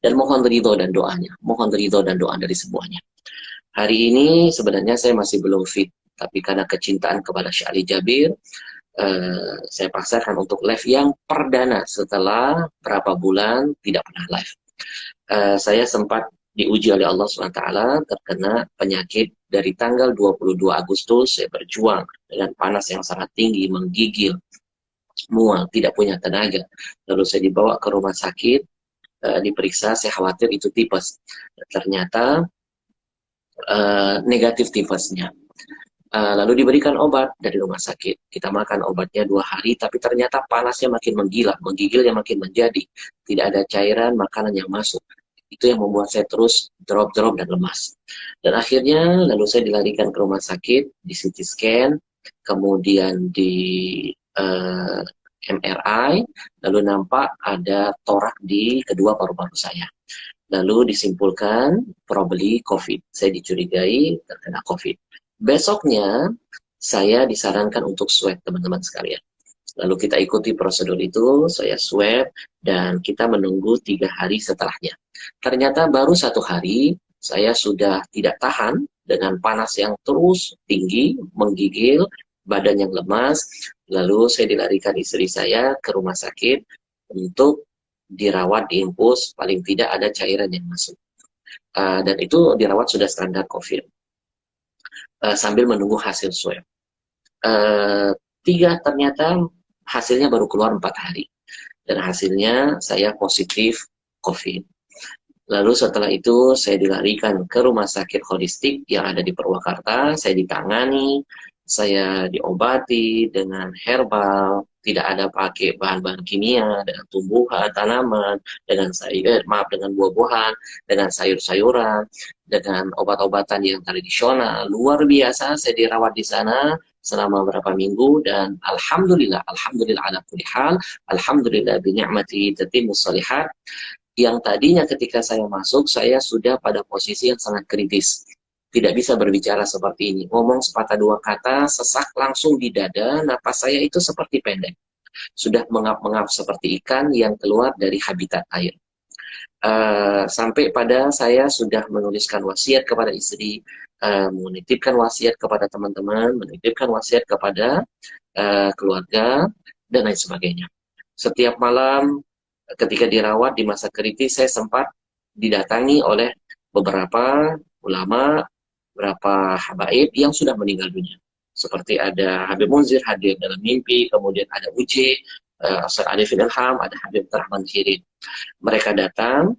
Dan mohon ridho dan doanya, mohon ridho dan doa dari semuanya. Hari ini sebenarnya saya masih belum fit, tapi karena kecintaan kepada Syekh Ali Jabir, saya paksakan untuk live yang perdana setelah berapa bulan tidak pernah live. Saya sempat diuji oleh Allah SWT terkena penyakit dari tanggal 22 Agustus. Saya berjuang dengan panas yang sangat tinggi, menggigil, mual, tidak punya tenaga. Lalu saya dibawa ke rumah sakit, diperiksa, saya khawatir itu tipes. Ternyata negatif tipesnya. Lalu diberikan obat dari rumah sakit. Kita makan obatnya 2 hari, tapi ternyata panasnya makin menggila, menggigilnya makin menjadi. Tidak ada cairan makanan yang masuk. Itu yang membuat saya terus drop-drop dan lemas. Dan akhirnya lalu saya dilarikan ke rumah sakit, di CT scan, kemudian di uh, MRI, lalu nampak ada torak di kedua paru-paru saya. Lalu disimpulkan probably COVID. Saya dicurigai terkena COVID. Besoknya saya disarankan untuk swab, teman-teman sekalian. Lalu kita ikuti prosedur itu, saya swab, dan kita menunggu 3 hari setelahnya. Ternyata baru 1 hari, saya sudah tidak tahan dengan panas yang terus tinggi, menggigil, badan yang lemas. Lalu saya dilarikan istri saya ke rumah sakit untuk dirawat, diinfus, paling tidak ada cairan yang masuk. Dan itu dirawat sudah standar COVID. Sambil menunggu hasil swab. Uh, ternyata hasilnya baru keluar 4 hari. Dan hasilnya saya positif COVID. Lalu setelah itu saya dilarikan ke rumah sakit holistik yang ada di Purwakarta. Saya ditangani, saya diobati dengan herbal, tidak ada pakai bahan-bahan kimia, dengan tumbuhan, tanaman, dengan sayur, maaf, dengan buah-buahan, dengan sayur-sayuran, dengan obat-obatan yang tradisional. Luar biasa, saya dirawat di sana selama beberapa minggu dan alhamdulillah, alhamdulillah ala kulli hal, alhamdulillah bi ni'mati tatimmus shalihat. Yang tadinya ketika saya masuk, saya sudah pada posisi yang sangat kritis. Tidak bisa berbicara seperti ini. Ngomong sepatah dua kata, sesak langsung di dada, napas saya itu seperti pendek. Sudah mengap-mengap seperti ikan yang keluar dari habitat air. Sampai pada saya sudah menuliskan wasiat kepada istri, menitipkan wasiat kepada teman-teman, menitipkan wasiat kepada keluarga, dan lain sebagainya. Setiap malam ketika dirawat di masa kritis, saya sempat didatangi oleh beberapa ulama, beberapa habaib yang sudah meninggal dunia. Seperti ada Habib Munzir hadir dalam mimpi, kemudian ada UJ, Ustaz Arifin Ilham, ada Habib Rahman Kirin. Mereka datang,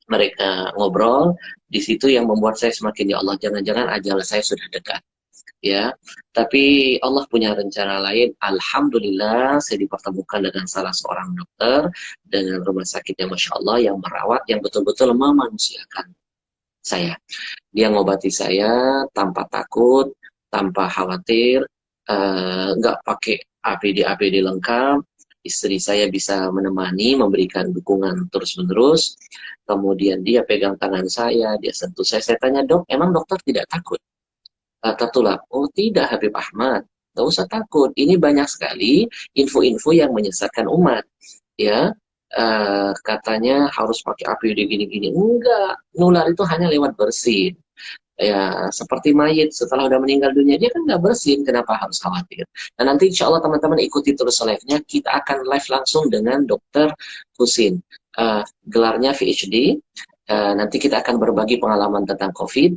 mereka ngobrol, di situ yang membuat saya semakin, ya Allah, jangan-jangan ajal saya sudah dekat. Ya, tapi Allah punya rencana lain. Alhamdulillah saya dipertemukan dengan salah seorang dokter dengan rumah sakit yang Masya Allah yang merawat, yang betul-betul memanusiakan saya. Dia ngobati saya tanpa takut, tanpa khawatir, nggak pakai APD-APD lengkap. Istri saya bisa menemani, memberikan dukungan terus-menerus. Kemudian dia pegang tangan saya, dia sentuh saya. Saya tanya, dok, emang dokter tidak takut? Tertular. Oh tidak, Habib Ahmad, nggak usah takut. Ini banyak sekali info-info yang menyesatkan umat. Ya, katanya harus pakai APD gini-gini. Enggak, nular itu hanya lewat bersin. Ya, seperti mayit setelah udah meninggal dunia, dia kan nggak bersin, kenapa harus khawatir? Dan nanti insya Allah teman-teman ikuti terus live-nya, kita akan live langsung dengan Dokter Husin. Gelarnya PhD, nanti kita akan berbagi pengalaman tentang COVID,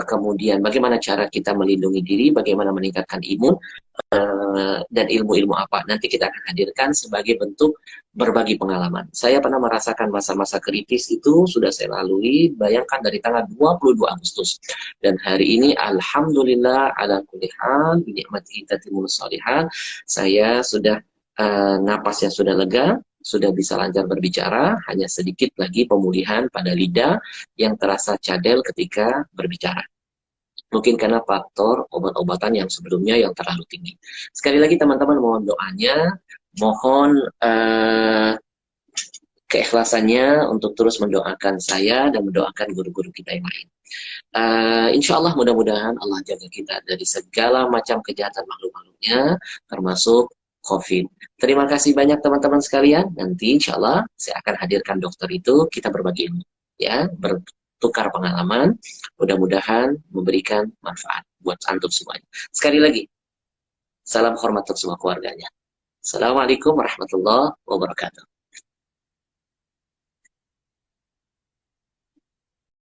kemudian bagaimana cara kita melindungi diri, bagaimana meningkatkan imun, dan ilmu-ilmu apa. Nanti kita akan hadirkan sebagai bentuk berbagi pengalaman. Saya pernah merasakan masa-masa kritis itu sudah saya lalui, bayangkan dari tanggal 22 Agustus. Dan hari ini Alhamdulillah ala kulli hal, binikmati tatimmus shalihat, saya sudah napasnya sudah lega, sudah bisa lancar berbicara, hanya sedikit lagi pemulihan pada lidah yang terasa cadel ketika berbicara. Mungkin karena faktor obat-obatan yang sebelumnya yang terlalu tinggi. Sekali lagi teman-teman mohon doanya, mohon keikhlasannya untuk terus mendoakan saya dan mendoakan guru-guru kita yang lain. Insya Allah mudah-mudahan Allah jaga kita dari segala macam kejahatan makhluk-makhluknya, termasuk COVID. Terima kasih banyak teman-teman sekalian. Nanti insya Allah saya akan hadirkan dokter itu, kita berbagi ilmu. Ya, bertukar pengalaman. Mudah-mudahan memberikan manfaat buat antum semuanya. Sekali lagi, salam hormat untuk semua keluarganya. Assalamualaikum warahmatullahi wabarakatuh.